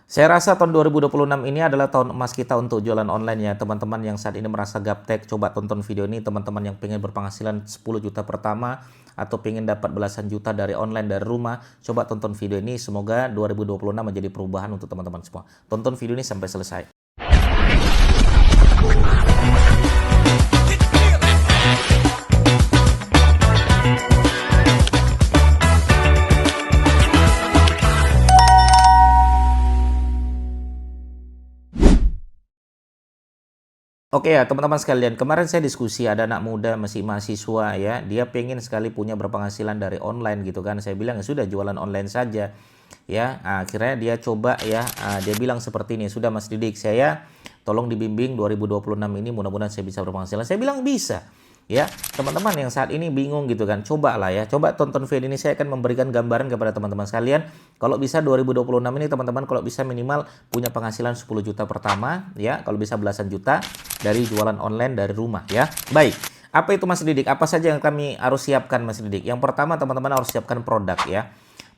Saya rasa tahun 2026 ini adalah tahun emas kita untuk jualan online ya. Teman-teman yang saat ini merasa gaptek, coba tonton video ini. Teman-teman yang pengen berpenghasilan 10 juta pertama atau pengen dapat belasan juta dari online dari rumah, coba tonton video ini. Semoga 2026 menjadi perubahan untuk teman-teman semua. Tonton video ini sampai selesai. Oke ya teman-teman sekalian, kemarin saya diskusi ada anak muda masih mahasiswa ya, dia pengen sekali punya berpenghasilan dari online gitu kan. Saya bilang ya sudah jualan online saja ya. Akhirnya dia coba ya, dia bilang seperti ini, sudah Mas Didik, saya tolong dibimbing 2026 ini mudah-mudahan saya bisa berpenghasilan. Saya bilang bisa. Ya, teman-teman yang saat ini bingung gitu kan, coba lah ya, coba tonton video ini, saya akan memberikan gambaran kepada teman-teman sekalian. Kalau bisa 2026 ini teman-teman kalau bisa minimal punya penghasilan 10 juta pertama ya, kalau bisa belasan juta dari jualan online dari rumah ya. Baik, apa itu Mas Didik? Apa saja yang kami harus siapkan Mas Didik? Yang pertama teman-teman harus siapkan produk ya.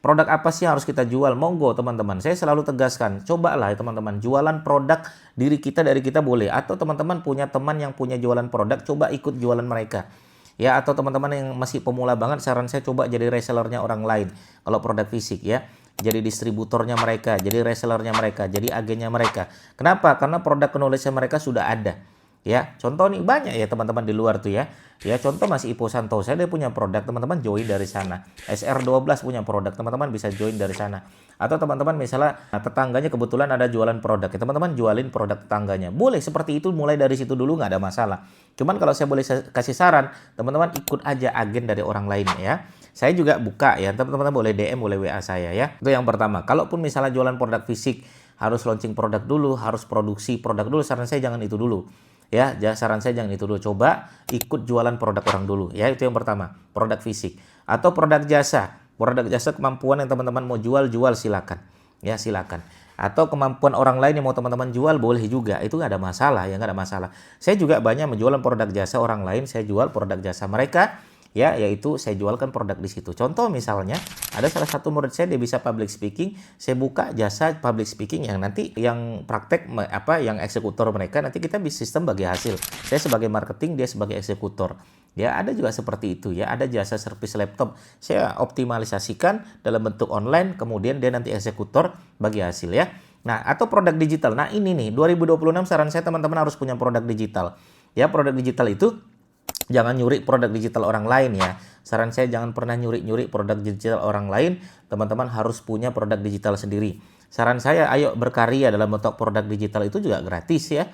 Produk apa sih yang harus kita jual? Monggo teman-teman, saya selalu tegaskan, cobalah ya teman-teman, jualan produk diri kita dari kita boleh. Atau teman-teman punya teman yang punya jualan produk, coba ikut jualan mereka. Ya, atau teman-teman yang masih pemula banget, saran saya coba jadi resellernya orang lain. Kalau produk fisik ya, jadi distributornya mereka, jadi resellernya mereka, jadi agennya mereka. Kenapa? Karena produk knowledge mereka sudah ada. Ya, contoh nih banyak ya teman-teman di luar tuh ya. Ya, contoh Mas Ipo Santosa dia punya produk, teman-teman join dari sana. SR12 punya produk, teman-teman bisa join dari sana. Atau teman-teman misalnya tetangganya kebetulan ada jualan produk, ya teman-teman jualin produk tetangganya. Boleh seperti itu, mulai dari situ dulu nggak ada masalah. Cuman kalau saya boleh kasih saran, teman-teman ikut aja agen dari orang lain ya. Saya juga buka ya, teman-teman boleh DM, boleh WA saya ya. Itu yang pertama. Kalaupun misalnya jualan produk fisik, harus launching produk dulu, harus produksi produk dulu, saran saya jangan itu dulu. Ya, saran saya jangan itu dulu. Coba ikut jualan produk orang dulu. Ya, itu yang pertama. Produk fisik. Atau produk jasa. Produk jasa kemampuan yang teman-teman mau jual silakan. Ya, silakan. Atau kemampuan orang lain yang mau teman-teman jual boleh juga. Itu nggak ada masalah. Ya, nggak ada masalah. Saya juga banyak menjual produk jasa orang lain. Saya jual produk jasa mereka. Ya, yaitu saya jualkan produk di situ. Contoh misalnya, ada salah satu murid saya, dia bisa public speaking, saya buka jasa public speaking yang nanti yang praktek yang eksekutor mereka, nanti kita bisa sistem bagi hasil. Saya sebagai marketing, dia sebagai eksekutor. Ya, ada juga seperti itu ya, ada jasa servis laptop. Saya optimalisasikan dalam bentuk online, kemudian dia nanti eksekutor bagi hasil ya. Nah, atau produk digital. Nah, ini nih 2026 saran saya teman-teman harus punya produk digital. Ya, produk digital itu jangan nyuri produk digital orang lain ya. Saran saya jangan pernah nyuri-nyuri produk digital orang lain. Teman-teman harus punya produk digital sendiri. Saran saya ayo berkarya dalam bentuk produk digital itu juga gratis ya.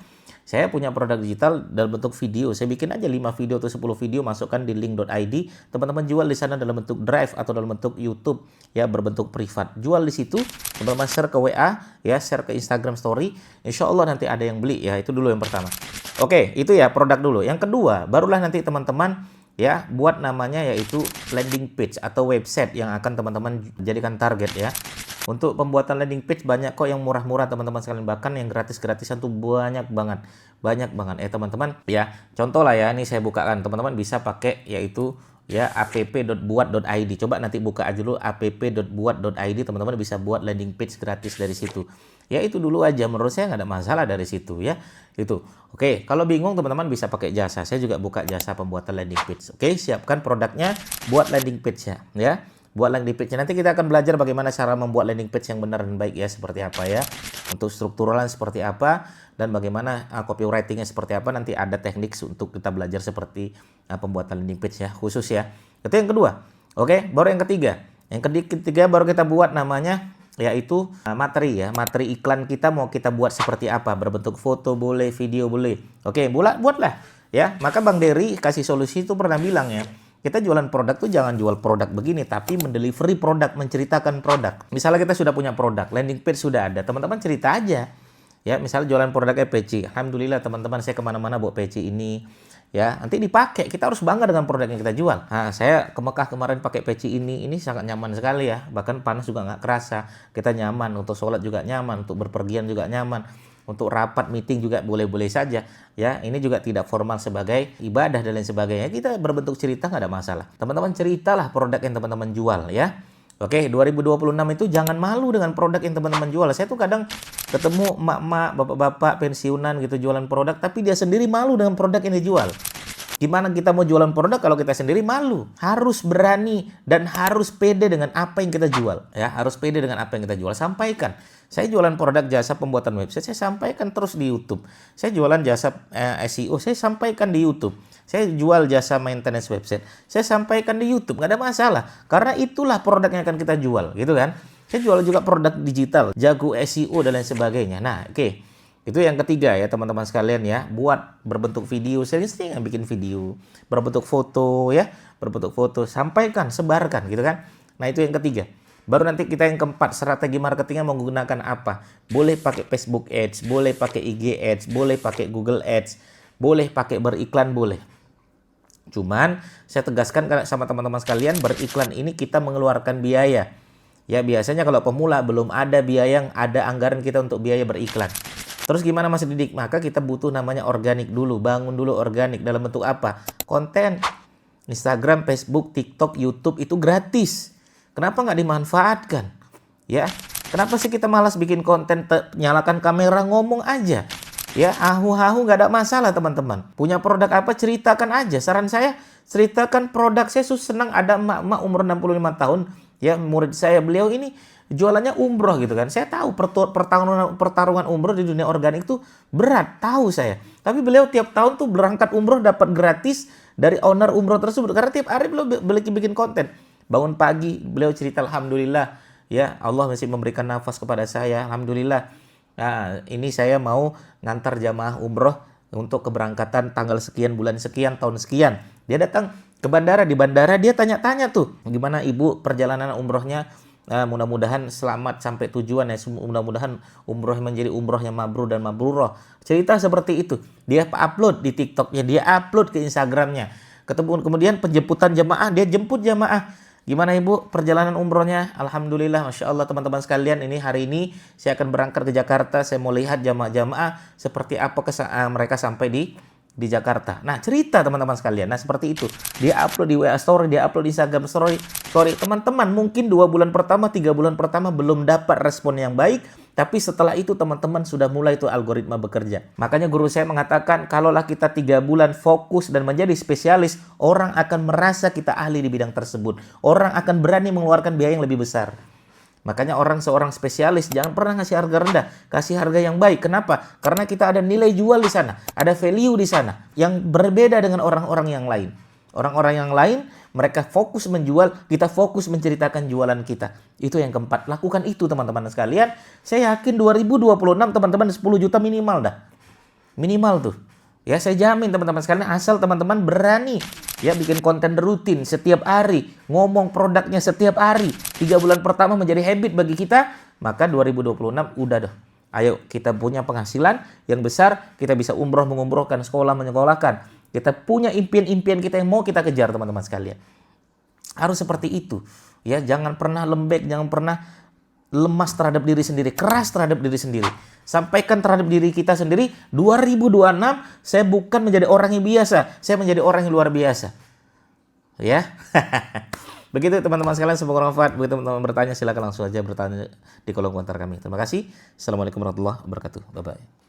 Saya punya produk digital dalam bentuk video. Saya bikin aja 5 video atau 10 video, masukkan di link.id. Teman-teman jual di sana dalam bentuk drive atau dalam bentuk YouTube ya, berbentuk privat. Jual di situ, teman-teman share ke WA ya, share ke Instagram story. Insya Allah nanti ada yang beli ya. Itu dulu yang pertama. Oke, itu ya produk dulu. Yang kedua, barulah nanti teman-teman ya buat namanya yaitu landing page atau website yang akan teman-teman jadikan target ya. Untuk pembuatan landing page banyak kok yang murah-murah teman-teman sekalian, bahkan yang gratis-gratisan tuh banyak banget. Banyak banget teman-teman ya. Contoh lah ya, ini saya bukakan, teman-teman bisa pakai yaitu ya app.buat.id. Coba nanti buka aja dulu app.buat.id, teman-teman bisa buat landing page gratis dari situ. Ya itu dulu aja, menurut saya nggak ada masalah dari situ ya. Itu. Oke, kalau bingung teman-teman bisa pakai jasa. Saya juga buka jasa pembuatan landing page. Oke, siapkan produknya, buat landing page-nya ya. Buat landing page-nya. Nanti kita akan belajar bagaimana cara membuat landing page yang benar dan baik ya, seperti apa ya. Untuk strukturalnya seperti apa dan bagaimana copywriting-nya seperti apa, nanti ada teknik untuk kita belajar seperti pembuatan landing page ya, khusus ya. Itu yang kedua. Oke, baru yang ketiga. Yang ketiga baru kita buat namanya yaitu materi ya. Materi iklan kita mau kita buat seperti apa, berbentuk foto boleh, video boleh. Oke, buatlah ya. Maka Bang Dery kasih solusi itu pernah bilang ya, kita jualan produk tuh jangan jual produk begini, tapi mendelivery produk, menceritakan produk. Misalnya kita sudah punya produk, landing page sudah ada, teman-teman cerita aja. Ya, misalnya jualan produk peci. Alhamdulillah teman-teman saya kemana-mana bawa peci ini. Ya, nanti dipakai. Kita harus bangga dengan produk yang kita jual. Nah, saya ke Mekah kemarin pakai peci ini sangat nyaman sekali ya. Bahkan panas juga nggak kerasa. Kita nyaman, untuk sholat juga nyaman, untuk berpergian juga nyaman. Untuk rapat meeting juga boleh-boleh saja ya. Ini juga tidak formal sebagai ibadah dan lain sebagainya. Kita berbentuk cerita nggak ada masalah. Teman-teman ceritalah produk yang teman-teman jual ya. Oke, 2026 itu jangan malu dengan produk yang teman-teman jual. Saya tuh kadang ketemu emak-emak, bapak-bapak pensiunan gitu jualan produk, tapi dia sendiri malu dengan produk yang dijual. Gimana kita mau jualan produk kalau kita sendiri malu? Harus berani dan harus pede dengan apa yang kita jual. Ya, harus pede dengan apa yang kita jual. Sampaikan. Saya jualan produk jasa pembuatan website, saya sampaikan terus di YouTube. Saya jualan jasa SEO, saya sampaikan di YouTube. Saya jual jasa maintenance website, saya sampaikan di YouTube. Nggak ada masalah. Karena itulah produk yang akan kita jual, gitu kan? Saya jual juga produk digital, jago SEO dan lain sebagainya. Nah, oke. Itu yang ketiga ya teman-teman sekalian ya, buat berbentuk video, sering-sering bikin video, berbentuk foto ya, berbentuk foto, sampaikan, sebarkan gitu kan. Nah itu yang ketiga. Baru nanti kita yang keempat, strategi marketingnya menggunakan apa? Boleh pakai Facebook Ads, boleh pakai IG Ads, boleh pakai Google Ads, boleh pakai beriklan, boleh. Cuman saya tegaskan sama teman-teman sekalian, beriklan ini kita mengeluarkan biaya. Ya biasanya kalau pemula belum ada biaya, yang ada anggaran kita untuk biaya beriklan. Terus gimana Mas Didik? Maka kita butuh namanya organik dulu. Bangun dulu organik dalam bentuk apa? Konten. Instagram, Facebook, TikTok, YouTube itu gratis. Kenapa nggak dimanfaatkan? Ya, kenapa sih kita malas bikin konten, nyalakan kamera, ngomong aja? Ya, ahu-ahu nggak ada masalah teman-teman. Punya produk apa, ceritakan aja. Saran saya, ceritakan produk. Saya senang ada emak-emak umur 65 tahun. Ya, murid saya, beliau ini jualannya umroh gitu kan. Saya tahu pertarungan umroh di dunia organik itu berat, tahu saya. Tapi beliau tiap tahun tuh berangkat umroh dapat gratis dari owner umroh tersebut. Karena tiap hari beliau bikin konten. Bangun pagi, beliau cerita alhamdulillah, ya Allah masih memberikan nafas kepada saya, alhamdulillah. Nah, ini saya mau ngantar jamaah umroh untuk keberangkatan tanggal sekian, bulan sekian, tahun sekian. Dia datang ke bandara, di bandara dia tanya-tanya tuh, gimana ibu perjalanan umrohnya? Mudah-mudahan selamat sampai tujuan ya. Mudah-mudahan umroh menjadi umroh yang mabrur dan mabruroh. Cerita seperti itu. Dia upload di TikToknya, dia upload ke Instagramnya. Kemudian penjemputan jamaah, dia jemput jamaah. Gimana ibu perjalanan umrohnya? Alhamdulillah, Masya Allah teman-teman sekalian. Ini hari ini saya akan berangkat ke Jakarta. Saya mau lihat jamaah-jamaah seperti apa mereka sampai di Jakarta. Nah, cerita teman-teman sekalian. Nah, seperti itu. Dia upload di WA Story, dia upload di Instagram Story. Teman-teman, mungkin 2 bulan pertama, 3 bulan pertama belum dapat respon yang baik, tapi setelah itu teman-teman sudah mulai itu algoritma bekerja. Makanya guru saya mengatakan, kalaulah kita 3 bulan fokus dan menjadi spesialis, orang akan merasa kita ahli di bidang tersebut. Orang akan berani mengeluarkan biaya yang lebih besar. Makanya seorang spesialis jangan pernah ngasih harga rendah, kasih harga yang baik. Kenapa? Karena kita ada nilai jual di sana, ada value di sana yang berbeda dengan orang-orang yang lain. Orang-orang yang lain mereka fokus menjual, kita fokus menceritakan jualan kita. Itu yang keempat. Lakukan itu teman-teman sekalian. Saya yakin 2026 teman-teman 10 juta minimal dah. Minimal tuh. Ya saya jamin teman-teman sekalian, asal teman-teman berani ya bikin konten rutin setiap hari, ngomong produknya setiap hari. 3 bulan pertama menjadi habit bagi kita, maka 2026 udah deh. Ayo kita punya penghasilan yang besar, kita bisa umroh mengumrohkan, sekolah menyekolahkan. Kita punya impian-impian kita yang mau kita kejar teman-teman sekalian. Harus seperti itu. Ya, jangan pernah lembek, jangan pernah lemas terhadap diri sendiri, keras terhadap diri sendiri. Sampaikan terhadap diri kita sendiri, 2026 saya bukan menjadi orang yang biasa, saya menjadi orang yang luar biasa. Ya. Begitu teman-teman sekalian, semoga bermanfaat. Begitu teman-teman bertanya, silakan langsung saja bertanya di kolom komentar kami. Terima kasih. Assalamualaikum warahmatullahi wabarakatuh. Bye-bye.